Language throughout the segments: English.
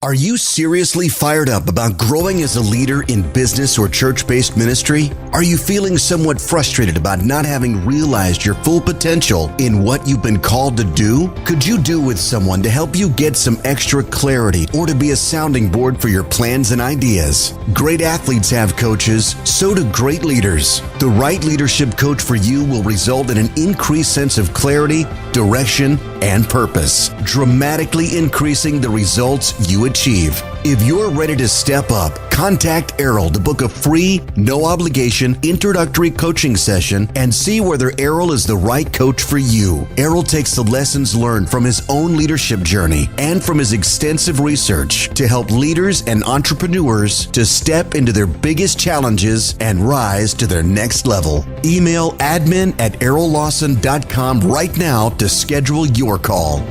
Are you seriously fired up about growing as a leader in business or church-based ministry? Are you feeling somewhat frustrated about not having realized your full potential in what you've been called to do? Could you do with someone to help you get some extra clarity or to be a sounding board for your plans and ideas? Great athletes have coaches, so do great leaders. The right leadership coach for you will result in an increased sense of clarity, direction, and purpose, dramatically increasing the results you achieve. If you're ready to step up, contact Errol to book a free, no-obligation introductory coaching session and see whether Errol is the right coach for you. Errol takes the lessons learned from his own leadership journey and from his extensive research to help leaders and entrepreneurs to step into their biggest challenges and rise to their next level. Email admin@errollawson.com right now to schedule your call.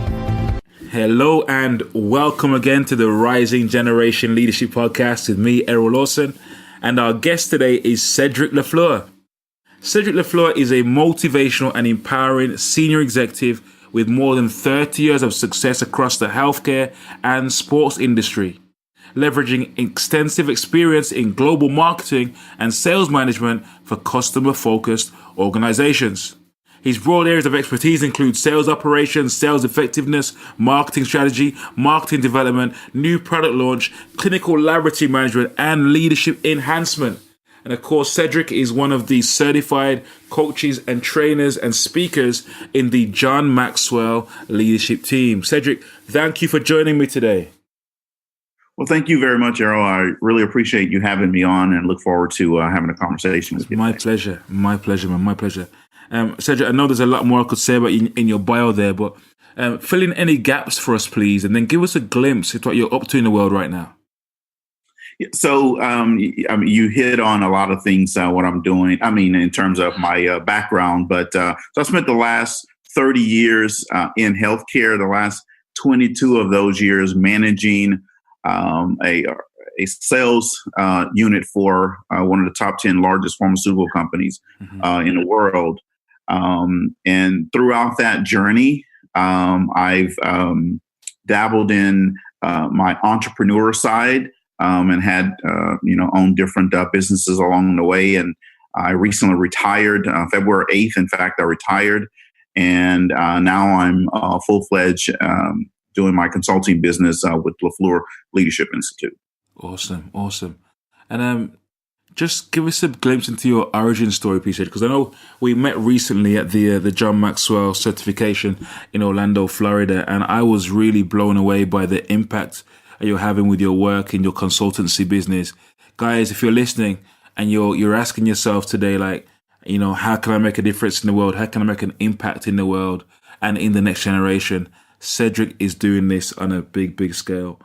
Hello and welcome again to the Rising Generation Leadership Podcast with me, Errol Lawson, and our guest today is Cedric Lafleur. Cedric Lafleur is a motivational and empowering senior executive with more than 30 years of success across the healthcare and sports industry, leveraging extensive experience in global marketing and sales management for customer-focused organizations. His broad areas of expertise include sales operations, sales effectiveness, marketing strategy, marketing development, new product launch, clinical laboratory management, and leadership enhancement. And of course, Cedric is one of the certified coaches and trainers and speakers in the John Maxwell leadership team. Cedric, thank you for joining me today. Well, thank you very much, Errol. I really appreciate you having me on and look forward to having a conversation with you. My pleasure. My pleasure, man. My pleasure. Cedric, I know there's a lot more I could say about you in your bio there, but fill in any gaps for us, please, and then give us a glimpse at what you're up to in the world right now. So you hit on a lot of things, what I'm doing, in terms of my background, but so I spent the last 30 years in healthcare, the last 22 of those years managing a sales unit for one of the top 10 largest pharmaceutical companies in the world. And throughout that journey, I've dabbled in my entrepreneur side and had, owned different businesses along the way. And I recently retired, February 8th. In fact, I retired. And now I'm full-fledged doing my consulting business with Lafleur Leadership Institute. Awesome. And just give us a glimpse into your origin story, please, because I know we met recently at the John Maxwell certification in Orlando, Florida, and I was really blown away by the impact you're having with your work in your consultancy business. Guys, if you're listening and you're asking yourself today, how can I make a difference in the world? How can I make an impact in the world and in the next generation? Cedric is doing this on a big scale.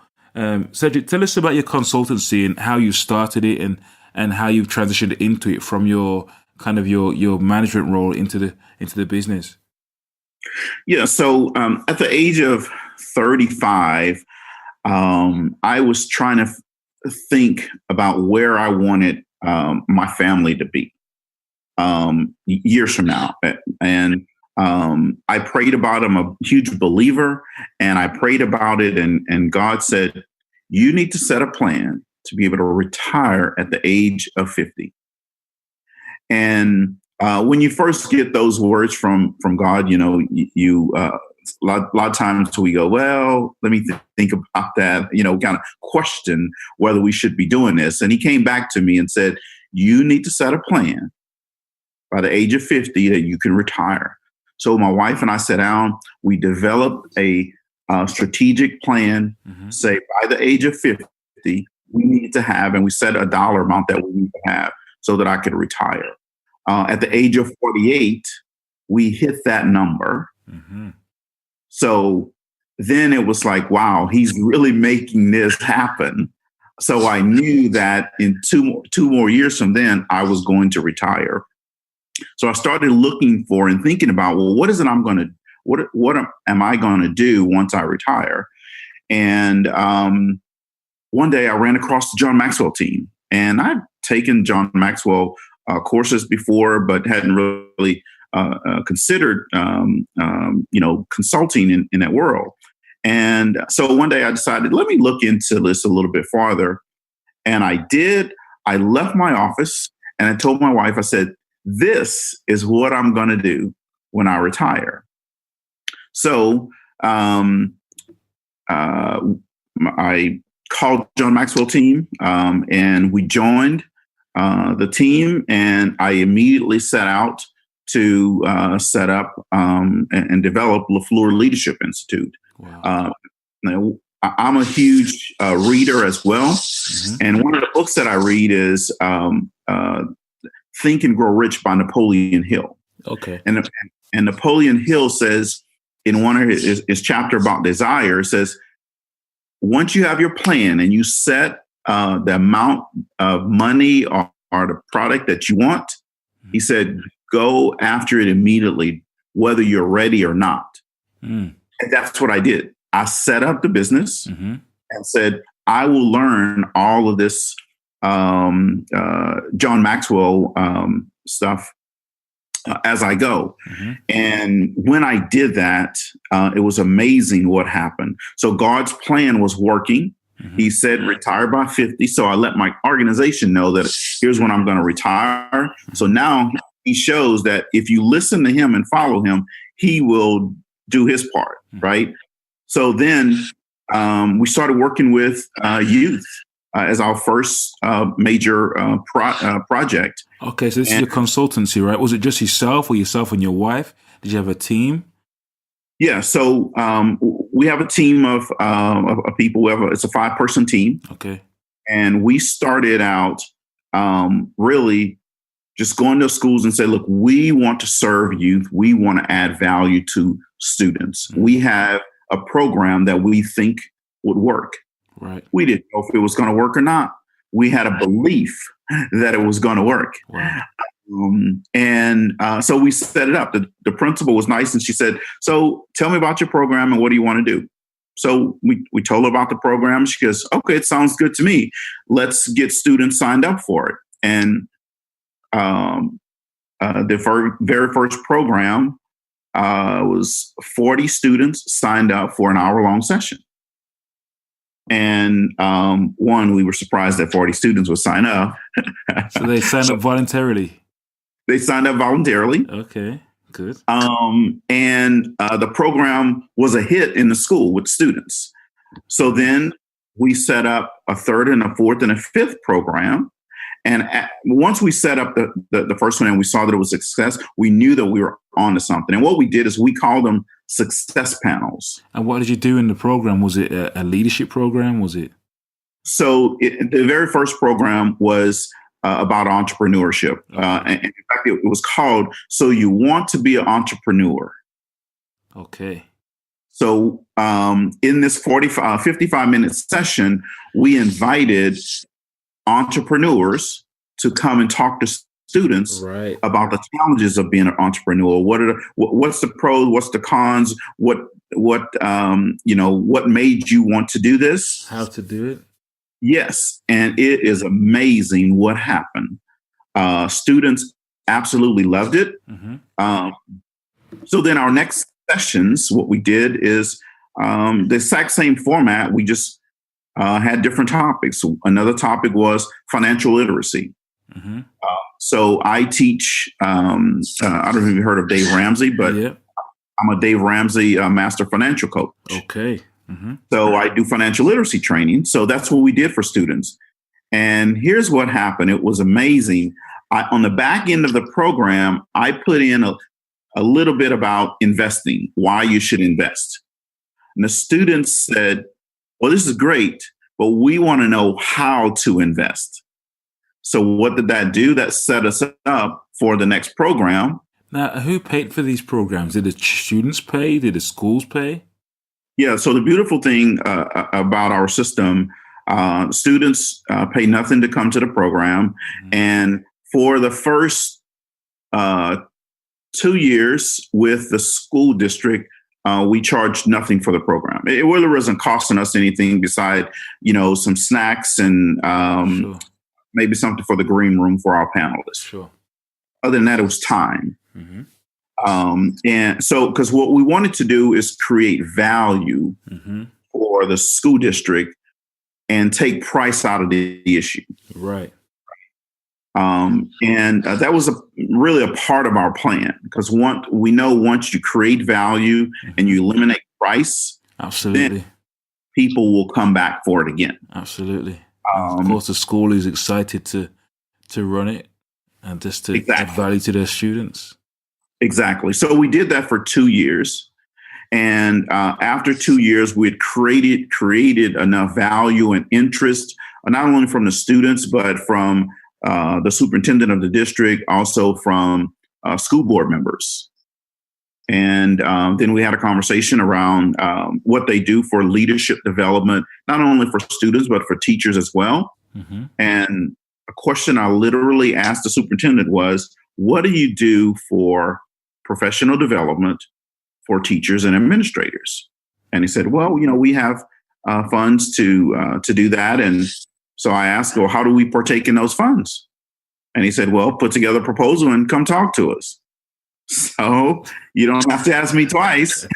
Cedric, tell us about your consultancy and how you started it and how you've transitioned into it from your kind of your management role into the business. Yeah. So at the age of 35, I was trying to think about where I wanted my family to be years from now. And I prayed about it. I'm a huge believer, and I prayed about it. And God said, you need to set a plan to be able to retire at the age of 50. And when you first get those words from God, a lot of times we go, well, let me think about that, kind of question whether we should be doing this. And he came back to me and said, you need to set a plan by the age of 50 that you can retire. So my wife and I sat down, we developed a strategic plan, say by the age of 50, we need to have, and we set a dollar amount that we need to have so that I could retire. At the age of 48, we hit that number. So then it was like, wow, he's really making this happen. So I knew that in two more years from then, I was going to retire. So I started looking for and thinking about, well, what am I going to do once I retire? And one day I ran across the John Maxwell team, and I'd taken John Maxwell courses before, but hadn't really considered, consulting in that world. And so one day I decided, let me look into this a little bit farther. And I did. I left my office and I told my wife, I said, this is what I'm going to do when I retire. So I called John Maxwell team and we joined the team, and I immediately set out to set up and develop Lafleur Leadership Institute. Wow. Now, I'm a huge reader as well. Mm-hmm. And one of the books that I read is Think and Grow Rich by Napoleon Hill. Okay. And Napoleon Hill says in one of his chapter about desire, says, once you have your plan and you set the amount of money or the product that you want, mm-hmm. he said, go after it immediately, whether you're ready or not. Mm. And that's what I did. I set up the business mm-hmm. and said, I will learn all of this John Maxwell stuff as I go. Mm-hmm. And when I did that, it was amazing what happened. So God's plan was working. Mm-hmm. He said, retire by 50. So I let my organization know that here's when I'm going to retire. Mm-hmm. So now he shows that if you listen to him and follow him, he will do his part, mm-hmm. right? So then we started working with youth as our first major project. Okay, so this is your consultancy, right? Was it just yourself or yourself and your wife? Did you have a team? Yeah, so we have a team of people. It's a 5-person team. Okay. And we started out really just going to schools and say, look, we want to serve youth. We want to add value to students. Mm-hmm. We have a program that we think would work. Right. We didn't know if it was going to work or not. We had a belief that it was going to work. Wow. So we set it up. The principal was nice, and she said, so tell me about your program and what do you want to do? So we told her about the program. She goes, okay, it sounds good to me. Let's get students signed up for it. And the very first program was 40 students signed up for an hour-long session. And we were surprised that 40 students would sign up. So they signed up voluntarily? They signed up voluntarily. Okay, good. The program was a hit in the school with students. So then we set up a third and a fourth and a fifth program. And once we set up the first one and we saw that it was a success, we knew that we were onto something. And what we did is we called them success panels. And what did you do in the program? Was it a leadership program? Was it? So the very first program was about entrepreneurship. And in fact, it was called So You Want to Be an Entrepreneur. Okay. So in this 55-minute session, we invited entrepreneurs to come and talk to students right. about the challenges of being an entrepreneur. What's the pros? What's the cons? What made you want to do this? How to do it? Yes, and it is amazing what happened. Students absolutely loved it. Mm-hmm. So then our next sessions, what we did is the exact same format. We just had different topics. Another topic was financial literacy. Mm-hmm. So I teach, I don't know if you've heard of Dave Ramsey, but yeah. I'm a Dave Ramsey master financial coach. Okay. Mm-hmm. So I do financial literacy training. So that's what we did for students. And here's what happened. It was amazing. On the back end of the program, I put in a little bit about investing, why you should invest. And the students said, well, this is great, but we want to know how to invest. So what did that do? That set us up for the next program. Now, who paid for these programs? Did the students pay? Did the schools pay? Yeah. So the beautiful thing about our system, students pay nothing to come to the program. Mm-hmm. And for the first 2 years with the school district, we charged nothing for the program. It really wasn't costing us anything beside, some snacks and sure. maybe something for the green room for our panelists. Sure. Other than that, it was time. Mm-hmm. And so, because what we wanted to do is create value for the school district and take price out of the issue. Right. And that was really a part of our plan, because once you create value and you eliminate price, absolutely, then people will come back for it again. Absolutely. Of course, the school is excited to run it and just to add value to their students. Exactly. So we did that for 2 years. And after 2 years, we had created enough value and interest, not only from the students, but from the superintendent of the district, also from school board members. And then we had a conversation around what they do for leadership development, not only for students, but for teachers as well. And a question I literally asked the superintendent was, what do you do for professional development for teachers and administrators? And he said, well, we have funds to do that. And so I asked, well, how do we partake in those funds? And he said, well, put together a proposal and come talk to us. So you don't have to ask me twice.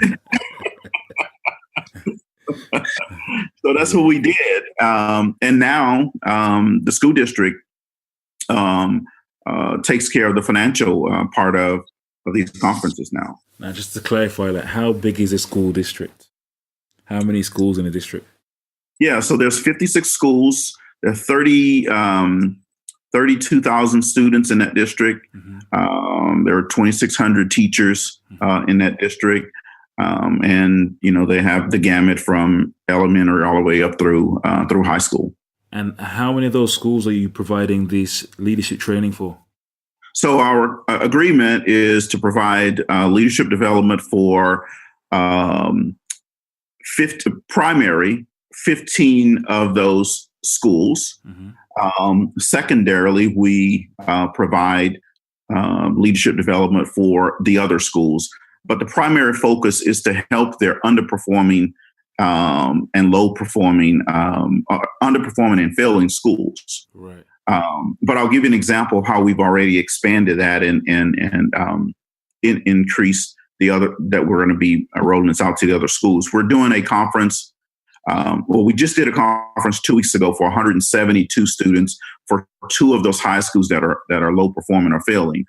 So that's what we did. And now the school district takes care of the financial part of these conferences now. Now, just to clarify, how big is the school district? How many schools in the district? Yeah, so there's 56 schools. There are 32,000 students in that district. There are 2,600 teachers in that district. And, they have the gamut from elementary all the way up through high school. And how many of those schools are you providing this leadership training for? So our agreement is to provide leadership development for 15 of those schools. Secondarily, we provide leadership development for the other schools. But the primary focus is to help their underperforming and low-performing, underperforming and failing schools. Right. But I'll give you an example of how we've already expanded that and increased the other, that we're going to be rolling this out to the other schools. We're doing a conference. We just did a conference 2 weeks ago for 172 students for 2 of those high schools that are low performing or failing.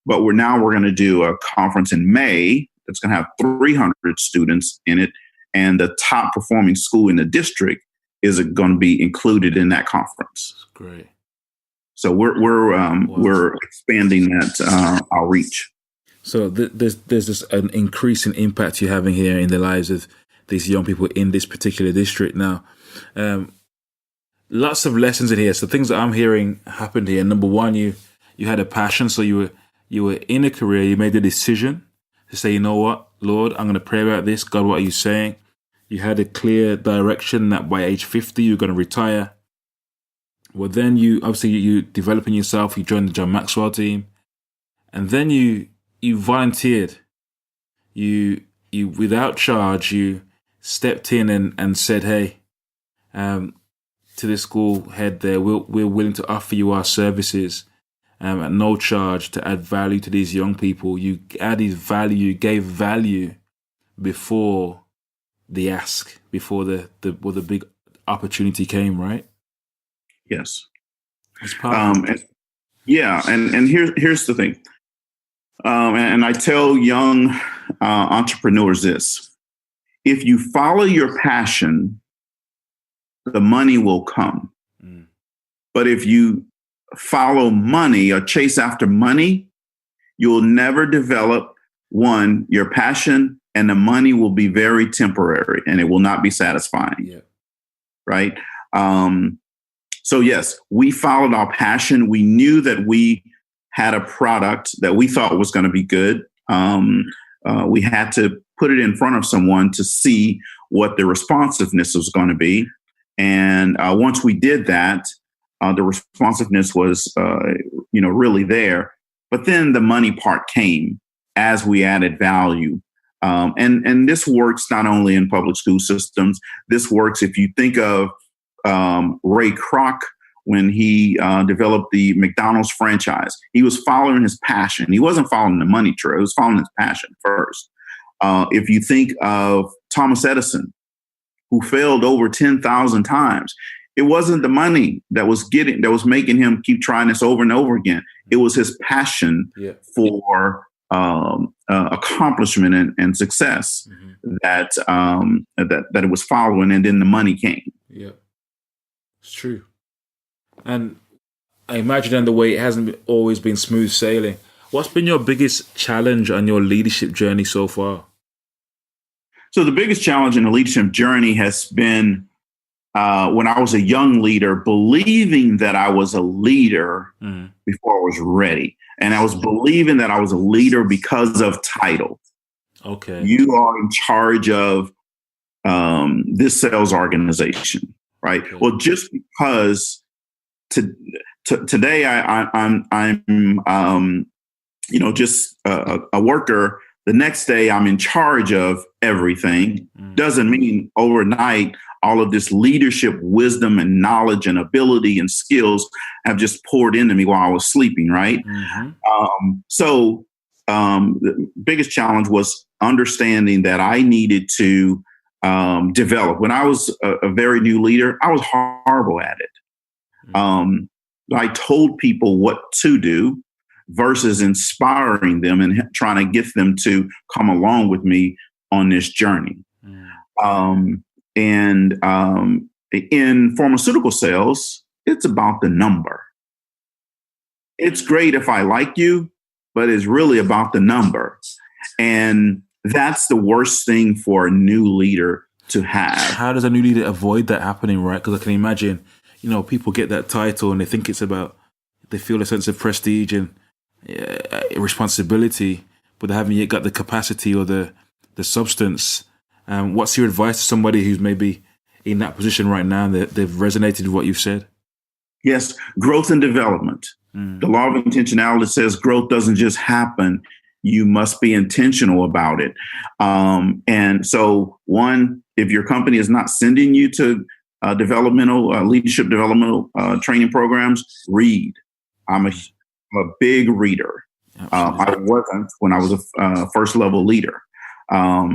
But we're going to do a conference in May that's going to have 300 students in it, and the top performing school in the district is going to be included in that conference. That's great. So we're expanding that outreach. So there's this an increasing impact you're having here in the lives of these young people in this particular district now. Lots of lessons in here. So things that I'm hearing happened here. Number one, you had a passion. So you were in a career. You made a decision to say, you know what, Lord, I'm going to pray about this. God, what are you saying? You had a clear direction that by age 50, you're going to retire. Well, then you developing yourself. You joined the John Maxwell team. And then you volunteered. You without charge, you stepped in and said, hey, to the school head there, we're willing to offer you our services at no charge to add value to these young people. You added value, you gave value before the ask, before the big opportunity came, right? Yes. It's powerful. And here's the thing. And I tell young entrepreneurs this: if you follow your passion, the money will come. But if you follow money or chase after money, you'll never develop your passion, and the money will be very temporary and it will not be satisfying. Yeah. Right. So yes, we followed our passion. We knew that we had a product that we thought was going to be good. We had to put it in front of someone to see what the responsiveness was going to be. And once we did that, the responsiveness was, really there. But then the money part came as we added value. And this works not only in public school systems. This works if you think of Ray Kroc when he developed the McDonald's franchise. He was following his passion. He wasn't following the money trail. He was following his passion first. If you think of Thomas Edison, who failed over 10,000 times, it wasn't the money that was making him keep trying this over and over again. It was his passion for accomplishment and success that it was following, and then the money came. Yeah, it's true. And I imagine in the way it hasn't always been smooth sailing. What's been your biggest challenge on your leadership journey so far? So the biggest challenge in the leadership journey has been when I was a young leader, believing that I was a leader before I was ready. And I was believing that I was a leader because of title. Okay. You are in charge of this sales organization, right? Okay. Well, just because today I'm just a worker. The next day I'm in charge of everything. Doesn't mean overnight all of this leadership, wisdom, and knowledge and ability and skills have just poured into me while I was sleeping, right? So the biggest challenge was understanding that I needed to develop. When I was a very new leader, I was horrible at it. I told people what to do versus inspiring them and trying to get them to come along with me on this journey. In pharmaceutical sales, it's about the number. It's great if I like you, but it's really about the number. And that's the worst thing for a new leader to have. How does a new leader avoid that happening, right? Because I can imagine, people get that title and they think they feel a sense of prestige and responsibility, but they haven't yet got the capacity or the substance. What's your advice to somebody who's maybe in that position right now that they've resonated with what you've said? Yes, growth and development. The law of intentionality says growth doesn't just happen. You must be intentional about it. And so, one, if your company is not sending you to leadership developmental training programs, read. I'm a big reader. I wasn't when I was a first level leader. But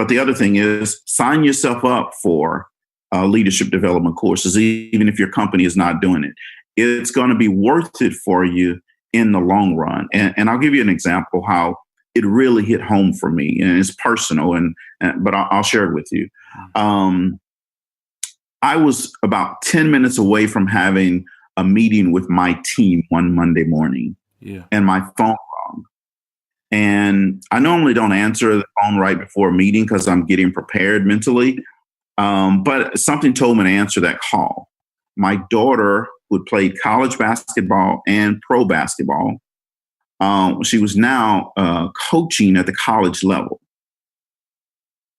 the other thing is sign yourself up for leadership development courses, even if your company is not doing it. It's going to be worth it for you in the long run. And I'll give you an example how it really hit home for me, and it's personal, but I'll share it with you. I was about 10 minutes away from having a meeting with my team one Monday morning, and my phone rang. And I normally don't answer the phone right before a meeting because I'm getting prepared mentally. But something told me to answer that call. My daughter, who had played college basketball and pro basketball, she was now coaching at the college level.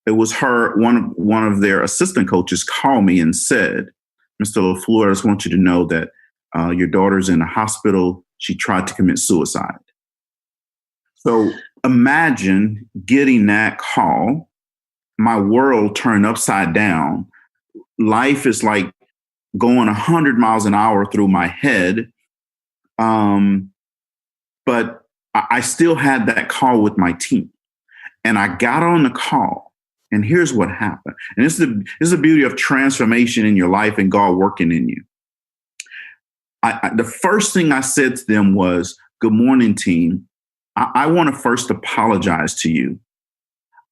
It was one of their assistant coaches called me and said, "Mr. Lafleur, I just want you to know that your daughter's in a hospital. She tried to commit suicide." So imagine getting that call. My world turned upside down. Life is like going 100 miles an hour through my head. But I still had that call with my team. And I got on the call. And here's what happened. And this is the beauty of transformation in your life and God working in you. The first thing I said to them was, "Good morning, team. I want to first apologize to you.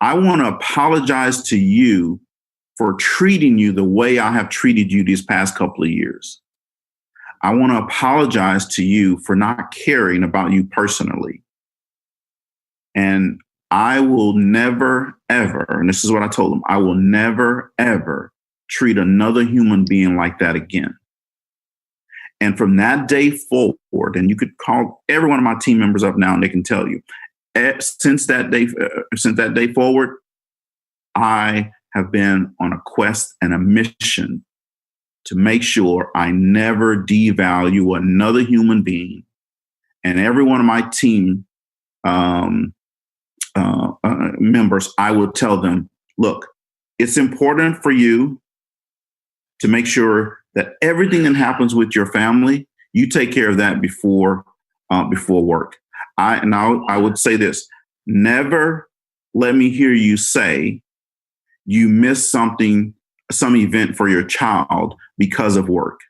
I want to apologize to you for treating you the way I have treated you these past couple of years. I want to apologize to you for not caring about you personally. And I will never, ever," and this is what I told them, "I will never, ever treat another human being like that again." And from that day forward, and you could call every one of my team members up now and they can tell you, since that day forward, I have been on a quest and a mission to make sure I never devalue another human being. And every one of my team members, I would tell them, "Look, it's important for you to make sure that everything that happens with your family, you take care of that before work. I would say this: never let me hear you say you missed some event for your child because of work.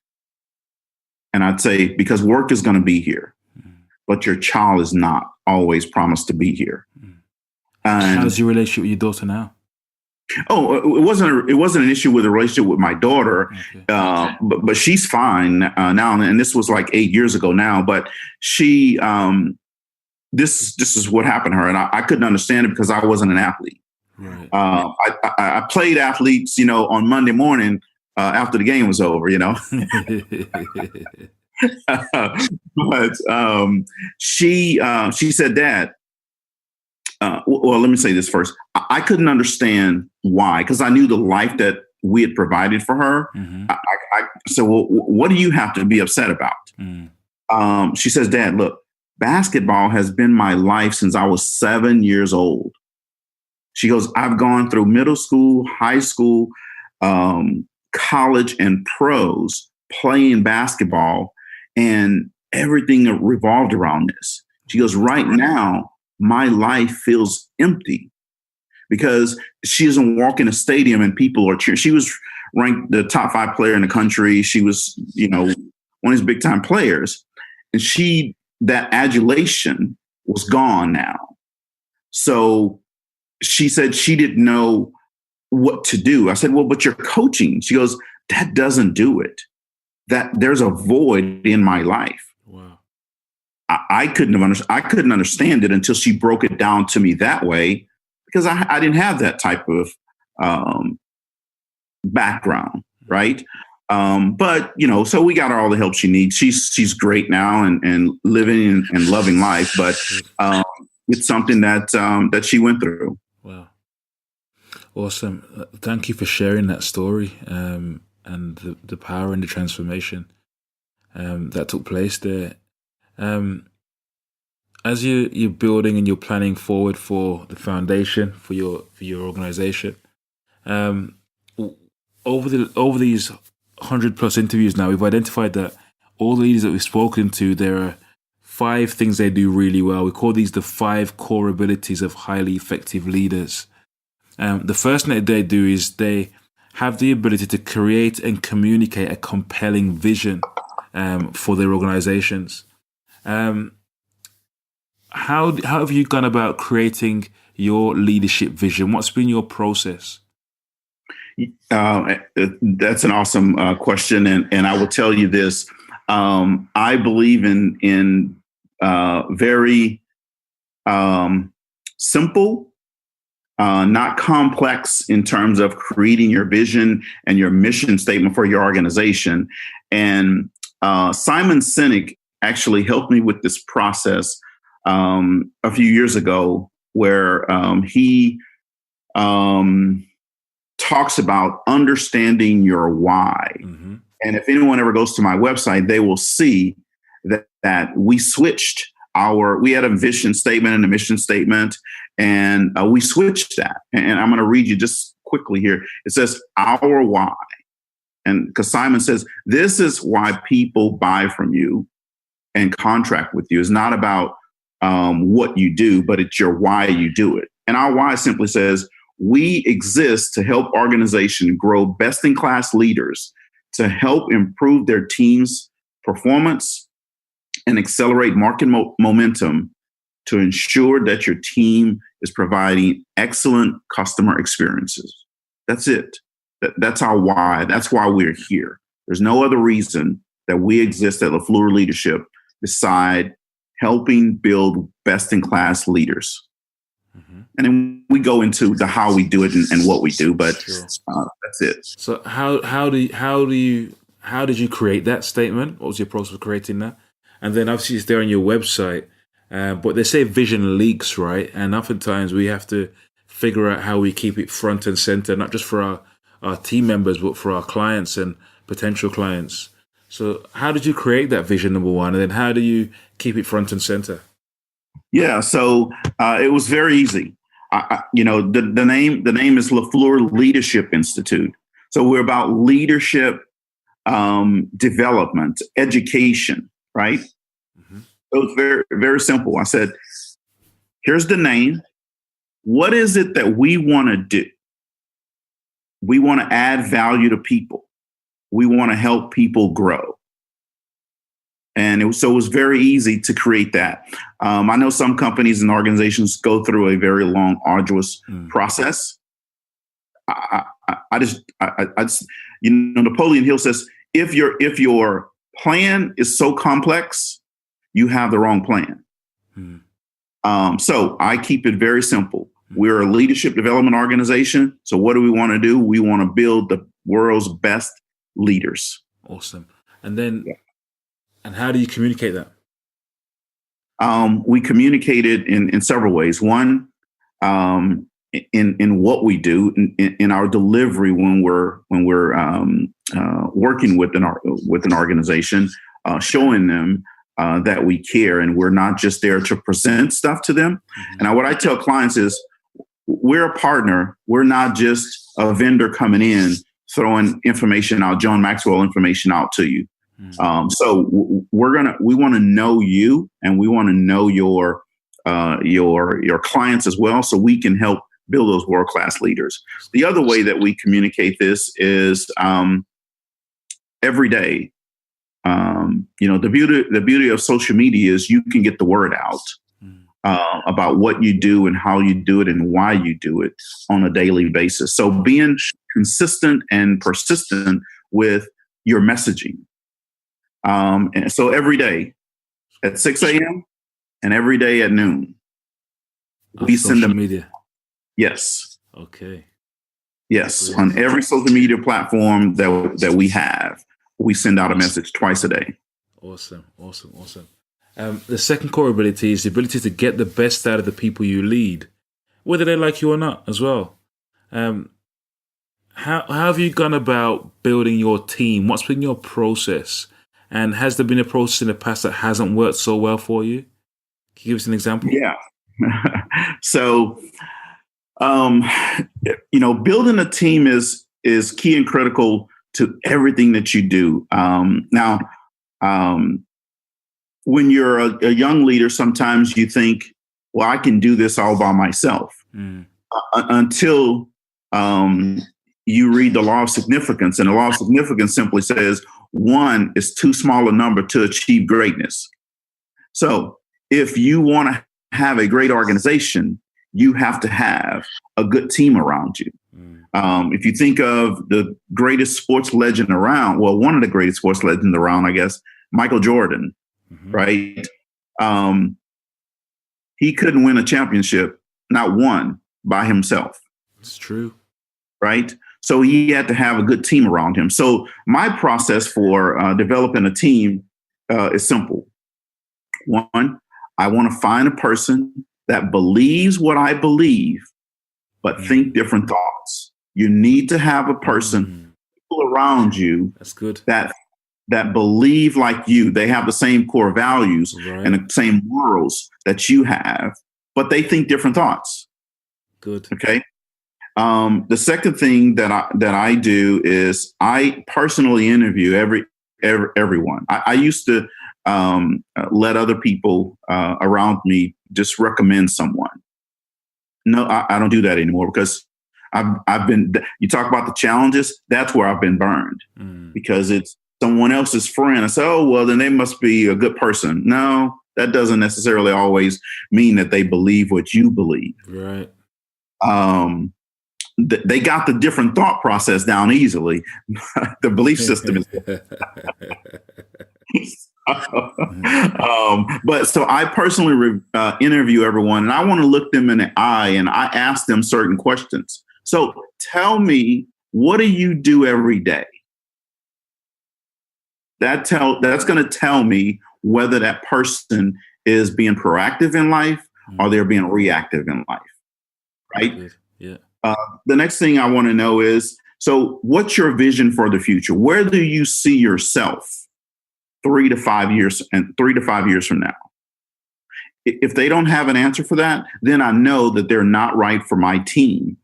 And I'd say, because work is going to be here, but your child is not always promised to be here. And how's your relationship with your daughter now? Oh, it wasn't an issue with a relationship with my daughter, okay. But she's fine now. And this was like 8 years ago now. But she, this is what happened to her, and I couldn't understand it because I wasn't an athlete. Right. I played athletes, on Monday morning after the game was over, But she said, "Dad." Well, let me say this first. I couldn't understand why, because I knew the life that we had provided for her. Mm-hmm. I said, "Well, what do you have to be upset about?" Mm. She says, "Dad, look, basketball has been my life since I was 7 years old." She goes, "I've gone through middle school, high school, college, and pros playing basketball, and everything revolved around this." She goes, "Right now, my life feels empty because she doesn't walk in a stadium and people are cheering." She was ranked the top 5 player in the country. She was, one of his big time players, and that adulation was gone now. So she said she didn't know what to do. I said, "Well, but you're coaching." She goes, "That doesn't do it. That there's a void in my life." Wow. I couldn't understand it until she broke it down to me that way, because I didn't have that type of background, right? But so we got her all the help she needs. She's great now and living and loving life, but it's something that she went through. Wow, awesome! Thank you for sharing that story and the power and the transformation that took place there. As you're building and you're planning forward for the foundation for your organization, over these 100+ interviews now, we've identified that all the leaders that we've spoken to, there are 5 things they do really well. We call these the 5 core abilities of highly effective leaders. The first thing that they do is they have the ability to create and communicate a compelling vision for their organizations. How have you gone about creating your leadership vision? What's been your process? That's an awesome question, and I will tell you this: I believe in very simple, not complex in terms of creating your vision and your mission statement for your organization. And Simon Sinek actually helped me with this process a few years ago, where he talks about understanding your why. Mm-hmm. And if anyone ever goes to my website, they will see that we switched we had a vision statement and a mission statement, and we switched that. And I'm going to read you just quickly here. It says, "Our why." And because Simon says, this is why people buy from you and contract with you. It's not about what you do, but it's your why you do it. And our why simply says, we exist to help organizations grow best-in-class leaders, to help improve their team's performance and accelerate market momentum, to ensure that your team is providing excellent customer experiences. That's it. That's our why. That's why we're here. There's no other reason that we exist at Lafleur Leadership beside helping build best-in-class leaders. Mm-hmm. And then we go into the how we do it and what we do, but sure. That's it. So how did you create that statement? What was your process of creating that? And then obviously it's there on your website, but they say vision leaks, right? And oftentimes we have to figure out how we keep it front and center, not just for our team members, but for our clients and potential clients. So how did you create that vision, number one? And then how do you keep it front and center? Yeah, so it was very easy. The name is Lafleur Leadership Institute. So we're about leadership development, education, right? Mm-hmm. It was very, very simple. I said, here's the name. What is it that we want to do? We want to add value to people. We want to help people grow. And so it was very easy to create that. I know some companies and organizations go through a very long, arduous process. I just, Napoleon Hill says, if your plan is so complex, you have the wrong plan. So I keep it very simple. We're a leadership development organization. So what do we want to do? We want to build the world's best leaders. Awesome. And then, and how do you communicate that? We communicate it in several ways. One, in what we do, in our delivery when we're working with an organization, showing them that we care and we're not just there to present stuff to them. And what I tell clients is, we're a partner. We're not just a vendor coming in, throwing information out, John Maxwell information out to you. So we want to know you, and we want to know your clients as well, so we can help build those world-class leaders. The other way that we communicate this is every day. The beauty of social media is you can get the word out about what you do and how you do it and why you do it on a daily basis. So being consistent and persistent with your messaging. And so every day at 6 a.m. and every day at noon, we send them media. Yes. Okay. Yes. On every social media platform that we have, we send out a message twice a day. Awesome. The second core ability is the ability to get the best out of the people you lead, whether they like you or not as well. How have you gone about building your team? What's been your process? And has there been a process in the past that hasn't worked so well for you? Can you give us an example? Yeah. So, building a team is key and critical to everything that you do. Now, when you're a young leader, sometimes you think, well, I can do this all by myself. Until you read the law of significance. And the law of significance simply says, one is too small a number to achieve greatness. So if you want to have a great organization, you have to have a good team around you. If you think of the greatest sports legend around, well, one of the greatest sports legends around, I guess, Michael Jordan, right? He couldn't win a championship, not one, by himself. It's true. Right? So he had to have a good team around him. So my process for developing a team is simple. One, I want to find a person that believes what I believe, but think different thoughts. You need to have a person people around you that's good that believe like you. They have the same core values and the same morals that you have, but they think different thoughts. Good. Okay. The second thing that I do is I personally interview everyone. I used to let other people around me just recommend someone. No, I don't do that anymore because I've been. You talk about the challenges. That's where I've been burned because it's someone else's friend. I say, oh well, then they must be a good person. No, that doesn't necessarily always mean that they believe what you believe. Right. They got the different thought process down easily. The belief system is. But so I personally interview everyone, and I want to look them in the eye, and I ask them certain questions. So tell me, what do you do every day? That's going to tell me whether that person is being proactive in life or they're being reactive in life. Right? Yeah. The next thing I want to know is, so what's your vision for the future? Where do you see yourself 3 to 5 years from now? If they don't have an answer for that, then I know that they're not right for my team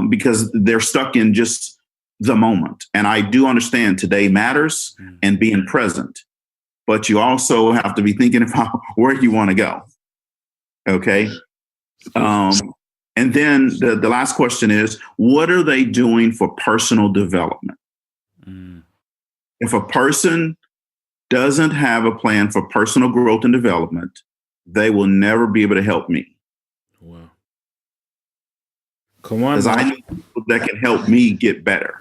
because they're stuck in just the moment. And I do understand today matters and being present, but you also have to be thinking about where you want to go. Okay. And then the last question is, what are they doing for personal development? If a person doesn't have a plan for personal growth and development, they will never be able to help me. Wow. Come on. Because I need people that can help me get better.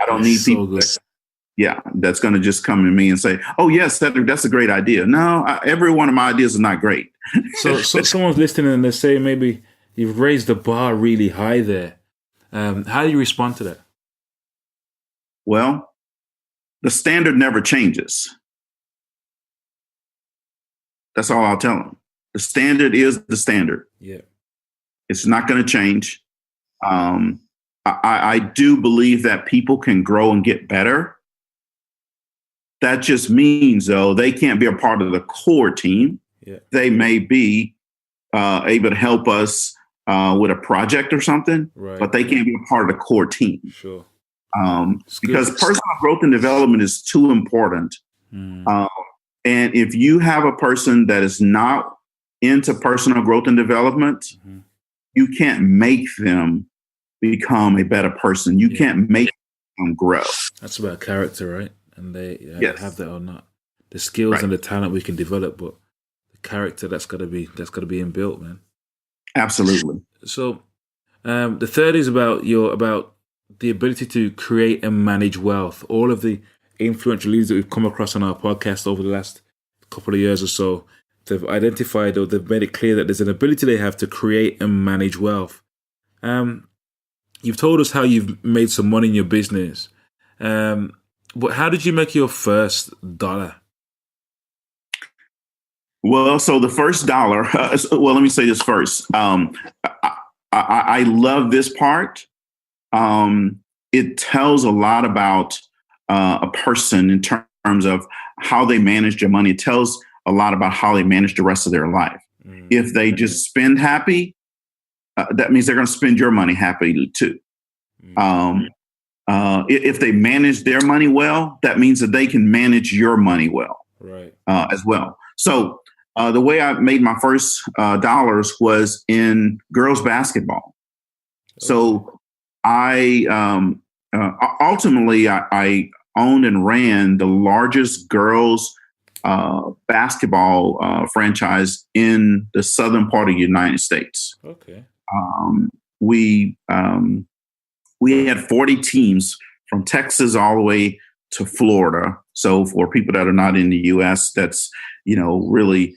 I don't need people that's going to just come to me and say, oh, yes, Cedric, that's a great idea. No, every one of my ideas is not great. So someone's listening and they say, maybe you've raised the bar really high there. How do you respond to that? Well, the standard never changes. That's all I'll tell them. The standard is the standard. Yeah. It's not going to change. I do believe that people can grow and get better. That just means, though, they can't be a part of the core team. Yeah. They may be able to help us with a project or something, but they can't be a part of the core team. Sure. Because personal growth and development is too important. And if you have a person that is not into personal growth and development, you can't make them become a better person. You can't make them grow. That's about character, right? And they have that or not. The skills and the talent we can develop, but the character that's got to be inbuilt, man. Absolutely. So, the third is about the ability to create and manage wealth. All of the influential leaders that we've come across on our podcast over the last couple of years or so, they've identified or they've made it clear that there's an ability they have to create and manage wealth. You've told us how you've made some money in your business. But how did you make your first dollar? Well, so the first dollar, let me say this first. I love this part. It tells a lot about a person in terms of how they manage their money. It tells a lot about how they manage the rest of their life. If they just spend happy, that means they're going to spend your money happily too. If they manage their money well, that means that they can manage your money well, as well. So the way I made my first dollars was in girls basketball. So I ultimately owned and ran the largest girls basketball franchise in the southern part of the United States. Okay. We had 40 teams from Texas all the way to Florida. So for people that are not in the U.S., that's, really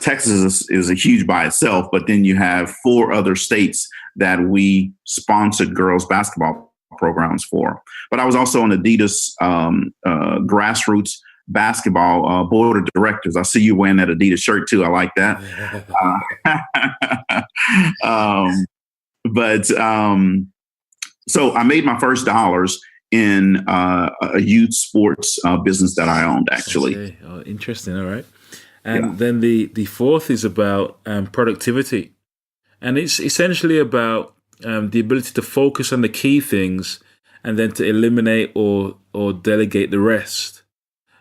Texas is a huge by itself. But then you have 4 other states that we sponsored girls basketball programs for. But I was also on Adidas grassroots basketball board of directors. I see you wearing that Adidas shirt too. I like that. So I made my first dollars in a youth sports business that I owned, actually. Okay. Oh, interesting. All right. And then the fourth is about productivity. And it's essentially about the ability to focus on the key things and then to eliminate or delegate the rest.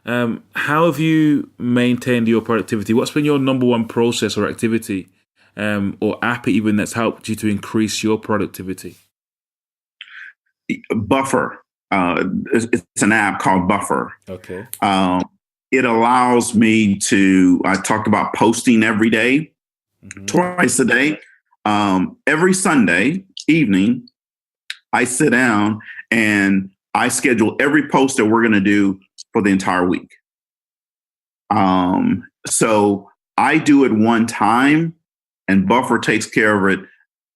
How have you maintained your productivity? What's been your number one process or activity or app even that's helped you to increase your productivity? Buffer. It's an app called Buffer. Okay. It allows me to, I talked about posting every day, twice a day. Every Sunday evening, I sit down and I schedule every post that we're going to do for the entire week. So I do it one time and Buffer takes care of it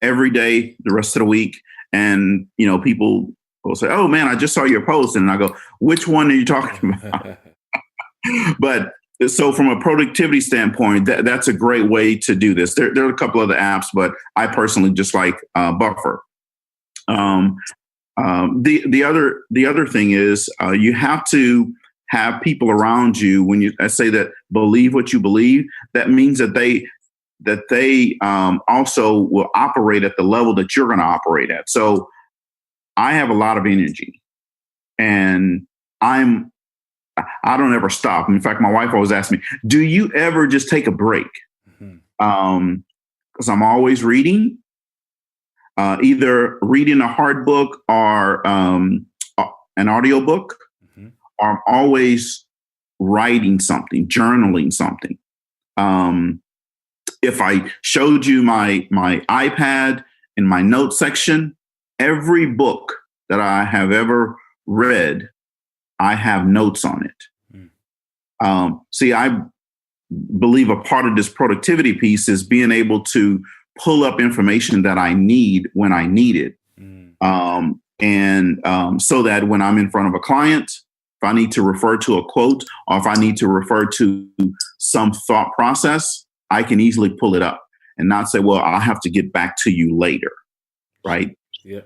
every day, the rest of the week. And, people will say, oh man, I just saw your post. And I go, which one are you talking about? But so from a productivity standpoint, that's a great way to do this. There are a couple other apps, but I personally just like Buffer. The other thing is you have to have people around you when I say that believe what you believe. That means that they also will operate at the level that you're going to operate at. So I have a lot of energy, and I don't ever stop. In fact, my wife always asks me, do you ever just take a break? Because I'm always reading, either reading a hard book or an audio book, or I'm always writing something, journaling something. If I showed you my iPad in my notes section, every book that I have ever read, I have notes on it. See, I believe a part of this productivity piece is being able to pull up information that I need when I need it. So that when I'm in front of a client, if I need to refer to a quote, or if I need to refer to some thought process, I can easily pull it up and not say, well, I'll have to get back to you later. Right. Yeah.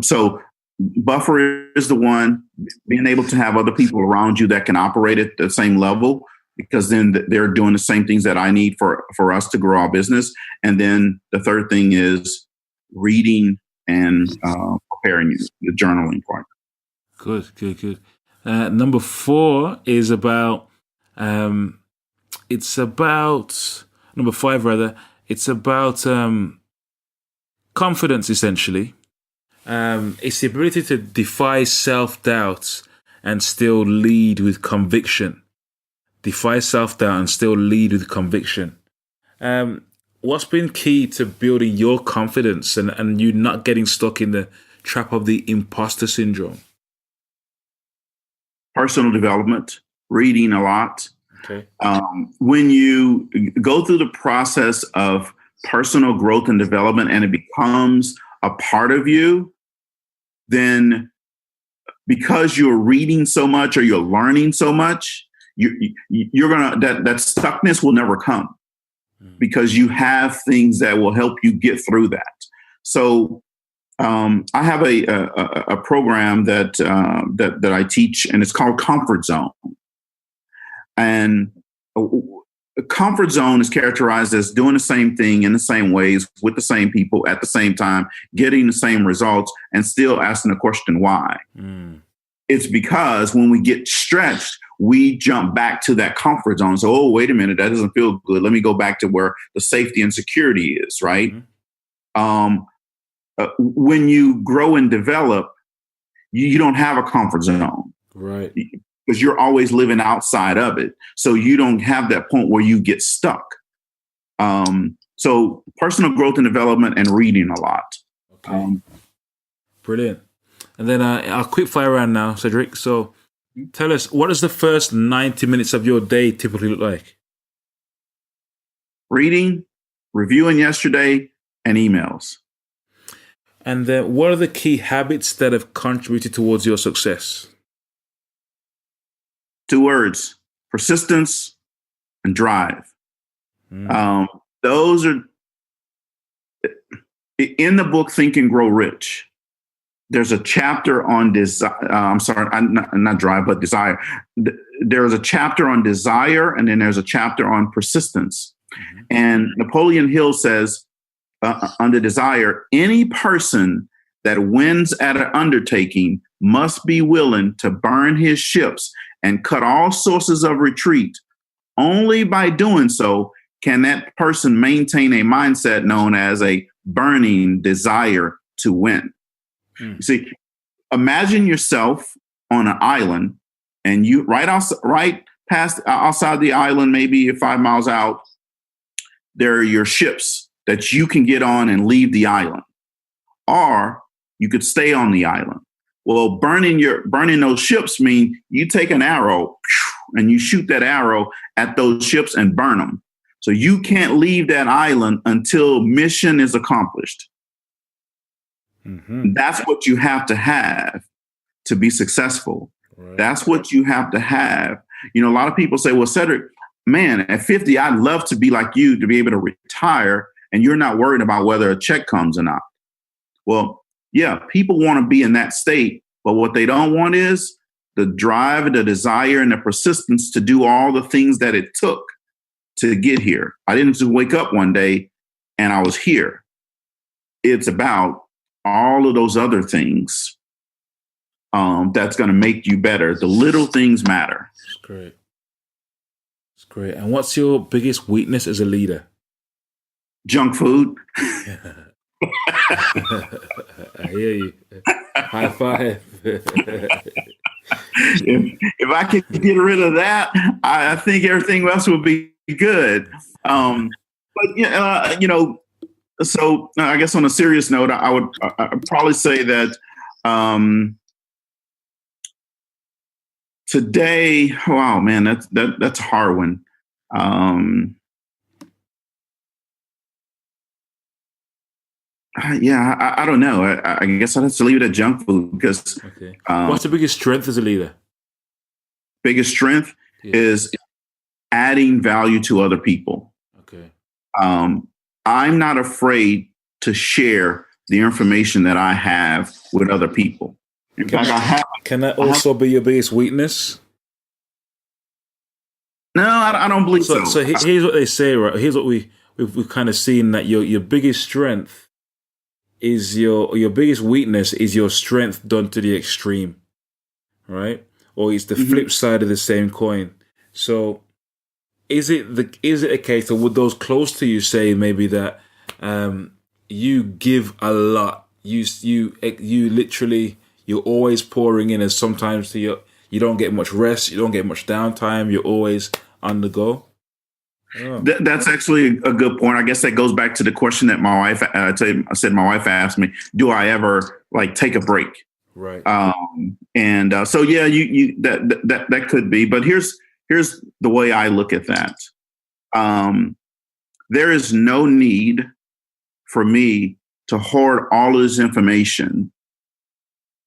So buffer is the one, being able to have other people around you that can operate at the same level, because then they're doing the same things that I need for us to grow our business. And then the third thing is reading and preparing the journaling part. Good. Number 4 is about, number 5 rather, it's about confidence, essentially. It's the ability to defy self-doubt and still lead with conviction. Defy self-doubt and still lead with conviction. What's been key to building your confidence and you not getting stuck in the trap of the imposter syndrome? Personal development, reading a lot. Okay. When you go through the process of personal growth and development and it becomes a part of you, then because you're reading so much or you're learning so much, you're gonna that stuckness will never come, because you have things that will help you get through that. So I have a program that I teach, and it's called Comfort Zone. And a comfort zone is characterized as doing the same thing in the same ways with the same people at the same time, getting the same results, and still asking the question why. It's because when we get stretched, we jump back to that comfort zone. So, oh, wait a minute, that doesn't feel good. Let me go back to where the safety and security is, right? When you grow and develop, you don't have a comfort zone. Right. Because you're always living outside of it. So you don't have that point where you get stuck. So personal growth and development and reading a lot. Okay. Brilliant. And then our quick fire round now, Cedric. So tell us, what does the first 90 minutes of your day typically look like? Reading, reviewing yesterday, and emails. And then what are the key habits that have contributed towards your success? 2 words: persistence and drive. Those are in the book Think and Grow Rich. There's a chapter on desire. Not drive, but desire. There's a chapter on desire, and then there's a chapter on persistence. And Napoleon Hill says, under desire, any person that wins at an undertaking must be willing to burn his ships and cut all sources of retreat. Only by doing so can that person maintain a mindset known as a burning desire to win. You see, imagine yourself on an island, and you right past outside the island, maybe 5 miles out, there are your ships that you can get on and leave the island, or you could stay on the island. Well, burning those ships mean you take an arrow and you shoot that arrow at those ships and burn them. So you can't leave that island until mission is accomplished. That's what you have to be successful. Right. That's what you have to have. You know, a lot of people say, well, Cedric, man, at 50, I'd love to be like you, to be able to retire, and you're not worried about whether a check comes or not. Well, yeah, people want to be in that state, but what they don't want is the drive, the desire, and the persistence to do all the things that it took to get here. I didn't just wake up one day and I was here. It's about all of those other things that's going to make you better. The little things matter. It's great. It's great. And what's your biggest weakness as a leader? Junk food. I hear you. High five. If I could get rid of that, I think everything else would be good. So I guess on a serious note, I would probably say that today, wow, man, that's a hard one. I don't know. I guess I'd have to leave it at junk food because. Okay. What's the biggest strength as a leader? Biggest strength is adding value to other people. Okay. I'm not afraid to share the information that I have with other people. In fact, can that also be your biggest weakness? No, I don't believe so. So here's what they say, right? Here's what we've kind of seen, that your biggest strength is your biggest weakness is your strength done to the extreme, right? Or it's the flip side of the same coin. So is it a case, or would those close to you say maybe that you give a lot, you literally, you're always pouring in, and sometimes you don't get much rest, you don't get much downtime, you're always on the go? Oh. That's actually a good point. I guess that goes back to the question that my wife, I said my wife asked me, do I ever take a break? Right. So yeah, you that could be, but here's the way I look at that. There is no need for me to hoard all of this information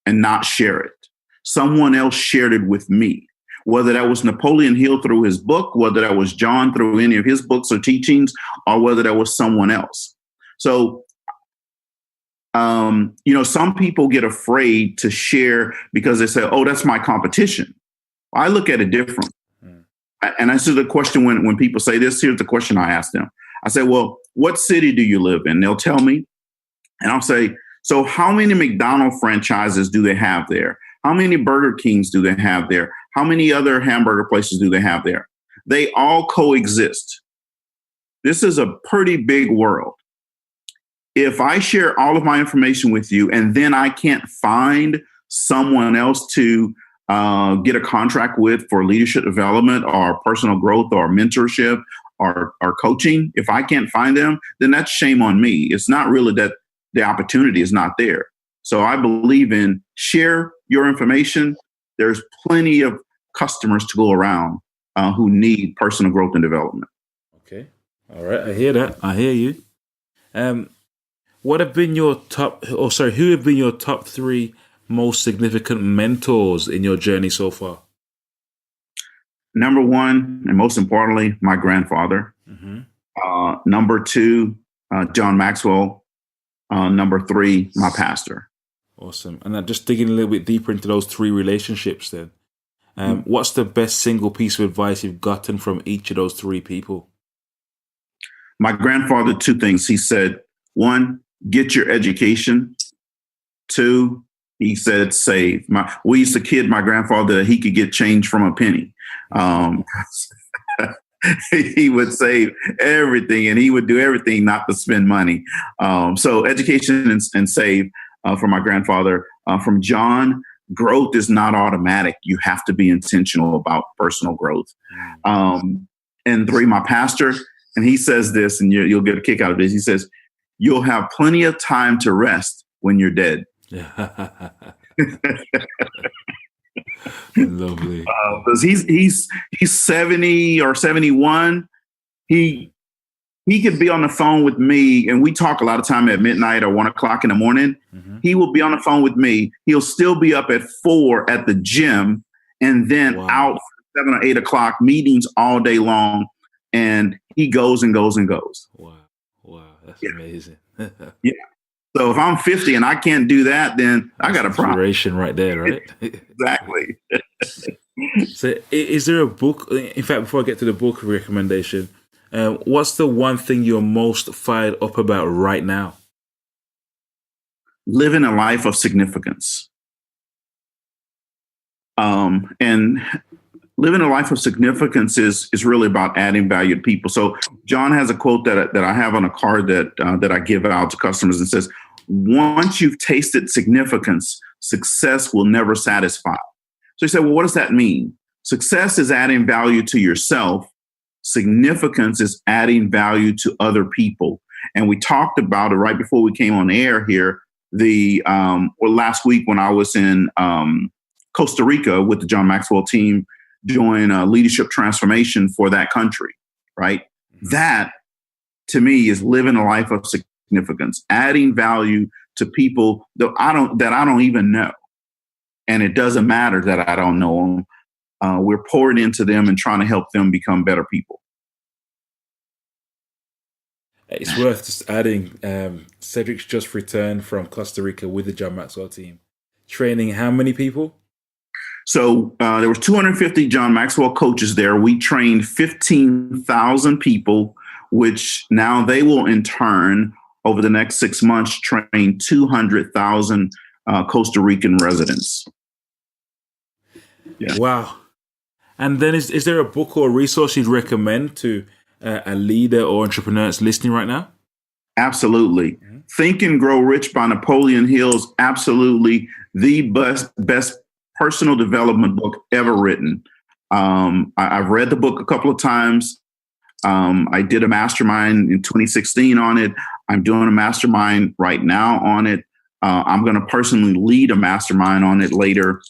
and not share it. Someone else shared it with me. Whether that was Napoleon Hill through his book, whether that was John through any of his books or teachings, or whether that was someone else. So, some people get afraid to share because they say, oh, that's my competition. I look at it different. And I see the question when people say this, here's the question I ask them. I say, well, what city do you live in? They'll tell me. And I'll say, so how many McDonald's franchises do they have there? How many Burger Kings do they have there? How many other hamburger places do they have there? They all coexist. This is a pretty big world. If I share all of my information with you and then I can't find someone else to get a contract with for leadership development or personal growth or mentorship or coaching, if I can't find them, then that's shame on me. It's not really that the opportunity is not there. So I believe in share your information. There's plenty of customers to go around who need personal growth and development. Okay. All right. I hear that. I hear you. Who have been your top 3 most significant mentors in your journey so far? Number 1, and most importantly, my grandfather. Number 2, John Maxwell. Number 3, my pastor. Awesome. And then just digging a little bit deeper into those 3 relationships then. What's the best single piece of advice you've gotten from each of those 3 people? My grandfather, 2 things. He said, 1, get your education. 2, he said, save. We used to kid my grandfather that he could get change from a penny. He would save everything and he would do everything not to spend money. So education and save from my grandfather. From John, growth is not automatic. You have to be intentional about personal growth. And 3, my pastor, and he says this, and you'll get a kick out of this. He says, you'll have plenty of time to rest when you're dead. Lovely. Because he's 70 or 71. He could be on the phone with me, and we talk a lot of time at midnight or 1 o'clock in the morning. He will be on the phone with me. He'll still be up at 4 at the gym, and then out 7 or 8 o'clock meetings all day long. And he goes and goes and goes. Wow, that's amazing. Yeah. So if I'm 50 and I can't do that, then I got a problem. Inspiration right there, right? Exactly. So is there a book, in fact, before I get to the book recommendation, what's the one thing you're most fired up about right now? living a life of significance. And living a life of significance is really about adding value to people. So John has a quote that I have on a card that I give out to customers, and says, once you've tasted significance, success will never satisfy. So you say, well, what does that mean? Success is adding value to yourself. Significance is adding value to other people. And we talked about it right before we came on air here, last week when I was in Costa Rica with the John Maxwell team doing a leadership transformation for that country, right? Mm-hmm. That, to me, is living a life of significance, adding value to people that I don't even know. And it doesn't matter that I don't know them. We're pouring into them and trying to help them become better people. It's worth just adding, Cedric's just returned from Costa Rica with the John Maxwell team. Training how many people? So there were 250 John Maxwell coaches there. We trained 15,000 people, which now they will in turn, over the next 6 months, train 200,000 Costa Rican residents. Yeah. Wow. And then is there a book or a resource you'd recommend to a leader or entrepreneur that's listening right now? Absolutely. Mm-hmm. Think and Grow Rich by Napoleon Hill is absolutely the best personal development book ever written. I've read the book a couple of times. I did a mastermind in 2016 on it. I'm doing a mastermind right now on it. I'm going to personally lead a mastermind on it later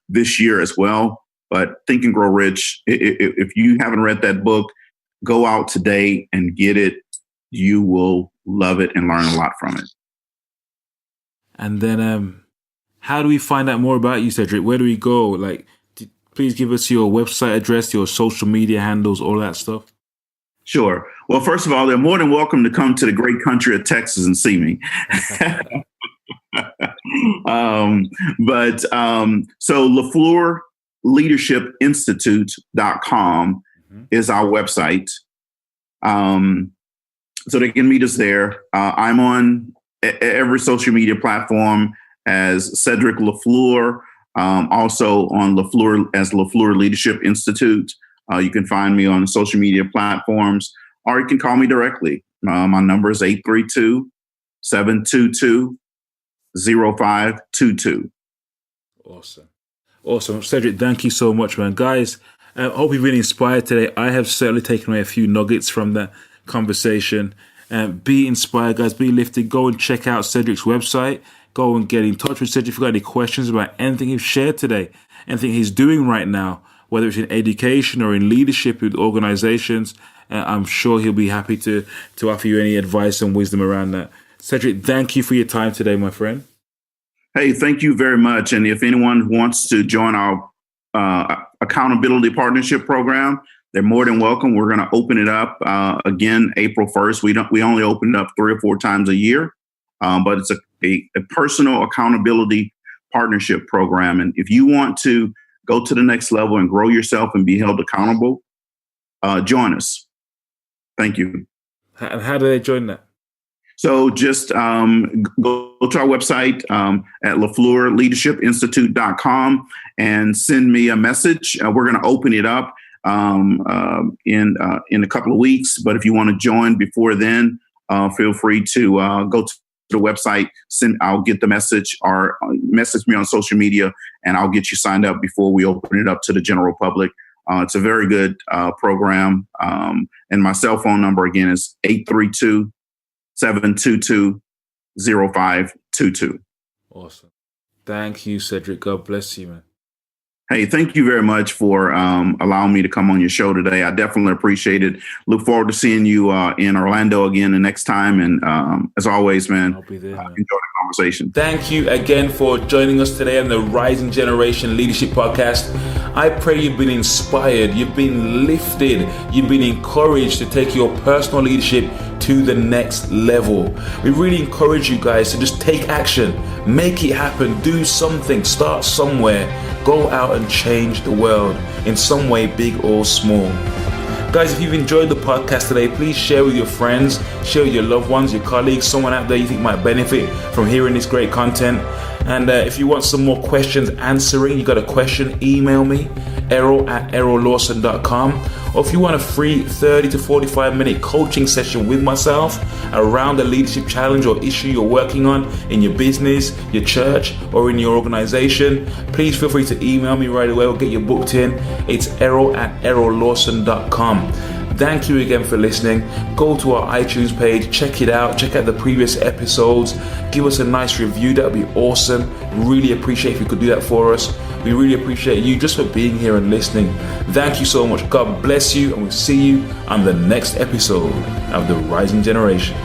this year as well. But Think and Grow Rich, if you haven't read that book, go out today and get it. You will love it and learn a lot from it. And then how do we find out more about you, Cedric? Where do we go? Please give us your website address, your social media handles, all that stuff. Sure. Well, first of all, they're more than welcome to come to the great country of Texas and see me. So Lafleur Leadership Institute.com is our website. So they can meet us there. I'm on every social media platform as Cedric Lafleur, also on Lafleur as Lafleur Leadership Institute. You can find me on social media platforms, or you can call me directly. My number is 832-722-0522. Awesome. Cedric, thank you so much, man. Guys, I hope you've been inspired today. I have certainly taken away a few nuggets from that conversation. Be inspired, guys. Be lifted. Go and check out Cedric's website. Go and get in touch with Cedric if you've got any questions about anything he's shared today, anything he's doing right now, whether it's in education or in leadership with organizations. I'm sure he'll be happy to offer you any advice and wisdom around that. Cedric, thank you for your time today, my friend. Hey, thank you very much. And if anyone wants to join our accountability partnership program, they're more than welcome. We're going to open it up again April 1st. We only open it up 3 or 4 times a year, but it's a personal accountability partnership program. And if you want to go to the next level and grow yourself and be held accountable, join us. Thank you. And how do they join that? So just go to our website at LafleurLeadershipInstitute.com and send me a message. We're going to open it up in a couple of weeks. But if you want to join before then, feel free to go to the website. I'll get the message, or message me on social media, and I'll get you signed up before we open it up to the general public. It's a very good program. And my cell phone number again is 832-722-0522. Awesome. Thank you, Cedric. God bless you, man. Hey, thank you very much for allowing me to come on your show today. I definitely appreciate it. Look forward to seeing you in Orlando again the next time. And as always, man, I'll be there, man. Enjoy the conversation. Thank you again for joining us today on the Rising Generation Leadership Podcast. I pray you've been inspired, you've been lifted, you've been encouraged to take your personal leadership to the next level. We really encourage you guys to just take action, make it happen, do something, start somewhere, go out and change the world in some way, big or small. Guys, if you've enjoyed the podcast today, please share with your friends, share with your loved ones, your colleagues, someone out there you think might benefit from hearing this great content. And if you want some more questions answering, you got a question, email me, Errol@errollawson.com. Or if you want a free 30 to 45 minute coaching session with myself around the leadership challenge or issue you're working on in your business, your church, or in your organization, please feel free to email me right away or get you booked in. It's Errol@errollawson.com. Thank you again for listening. Go to our iTunes page, check it out, check out the previous episodes, give us a nice review, that would be awesome. Really appreciate if you could do that for us. We really appreciate you just for being here and listening. Thank you so much. God bless you, and we'll see you on the next episode of The Rising Generation.